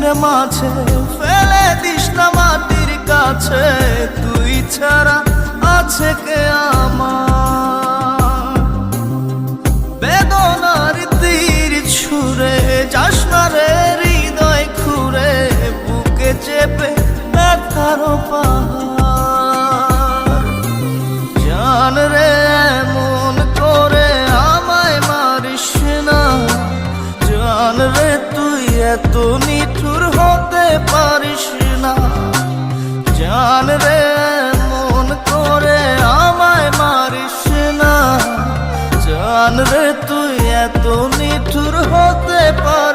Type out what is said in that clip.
বুকের মাঝে ফেলে দিস না মাটির কাছে, তুই ছাড়া আছে কে আমার? বেদনার তীর ছুঁড়ে যাস না রে হৃদয় খুঁড়ে, বুকে চেপে ব্যথার পাহাড়। জান রে এমন করে আমায় মারিস না, জান রে তুই এত নিঠুর হতে পারিস না। জান রে এমন করে আমায় মারিস না, জান রে তুই এত নিঠুর হতে পারিস